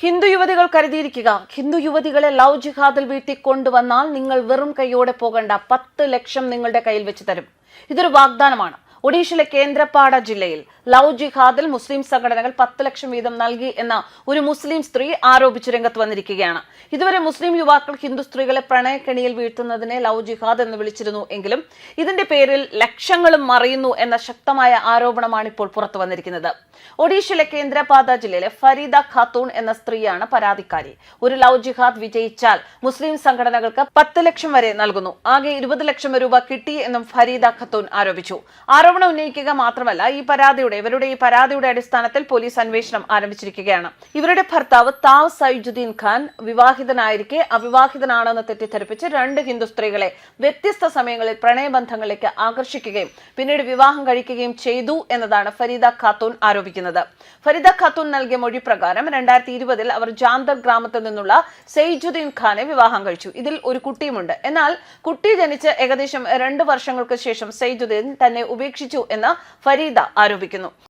ഹിന്ദു യുവതികൾ കരുതിയിരിക്കുക. ഹിന്ദു യുവതികളെ ലവ് ജിഹാദിൽ വീഴ്ത്തിക്കൊണ്ടുവന്നാൽ നിങ്ങൾ വെറും കൈയോടെ പോകേണ്ട, 10 ലക്ഷം നിങ്ങളുടെ കയ്യിൽ വെച്ച് തരും. ഇതൊരു വാഗ്ദാനമാണ്. ഒഡീഷയിലെ കേന്ദ്രപാട ജില്ലയിൽ ലവ് ജിഹാദിൽ മുസ്ലിം സംഘടനകൾ 10 ലക്ഷം വീതം നൽകി എന്ന ഒരു മുസ്ലിം സ്ത്രീ ആരോപിച്ചു രംഗത്ത് വന്നിരിക്കുകയാണ്. ഇതുവരെ മുസ്ലിം യുവാക്കൾ ഹിന്ദു സ്ത്രീകളെ പ്രണയക്കെണിയിൽ വീഴ്ത്തുന്നതിനെ ലവ് ജിഹാദ് എന്ന് വിളിച്ചിരുന്നു എങ്കിലും ഇതിന്റെ പേരിൽ ലക്ഷങ്ങളും മറിയുന്നു എന്ന ശക്തമായ ആരോപണമാണ് ഇപ്പോൾ പുറത്തു വന്നിരിക്കുന്നത്. ഒഡീഷയിലെ കേന്ദ്രപാത ജില്ലയിലെ ഫരീദ ഖാത്തൂൺ എന്ന സ്ത്രീയാണ് പരാതിക്കാരി. ഒരു ലവ് ജിഹാദ് വിജയിച്ചാൽ മുസ്ലിം സംഘടനകൾക്ക് 10 ലക്ഷം വരെ നൽകുന്നു. ആകെ 20 ലക്ഷം രൂപ കിട്ടി എന്നും ഫരീദ ഖാത്തൂൺ ആരോപിച്ചു. ആരോപണം ഉന്നയിക്കുക മാത്രമല്ല, ഇവരുടെ ഈ പരാതിയുടെ അടിസ്ഥാനത്തിൽ പോലീസ് അന്വേഷണം ആരംഭിച്ചിരിക്കുകയാണ്. ഇവരുടെ ഭർത്താവ് താവ് സൈജുദ്ദീൻ ഖാൻ വിവാഹിതനായിരിക്കെ അവിവാഹിതനാണെന്ന് തെറ്റിദ്ധരിപ്പിച്ച് 2 ഹിന്ദു സ്ത്രീകളെ വ്യത്യസ്ത സമയങ്ങളിൽ പ്രണയബന്ധങ്ങളിലേക്ക് ആകർഷിക്കുകയും പിന്നീട് വിവാഹം കഴിക്കുകയും ചെയ്തു എന്നതാണ് ഫരീദ ഖാത്തൂൺ ആരോപിക്കുന്നത്. ഫരീദ ഖാത്തൂൺ നൽകിയ മൊഴി പ്രകാരം 2020 അവർ ജാന്തർ ഗ്രാമത്തിൽ നിന്നുള്ള സൈജുദ്ദീൻ ഖാനെ വിവാഹം കഴിച്ചു. ഇതിൽ ഒരു കുട്ടിയുമുണ്ട്. എന്നാൽ കുട്ടി ജനിച്ച് ഏകദേശം 2 വർഷങ്ങൾക്ക് ശേഷം സൈജുദ്ദീൻ തന്നെ ഉപേക്ഷിച്ചു എന്ന് ഫരീദ ആരോപിക്കുന്നു.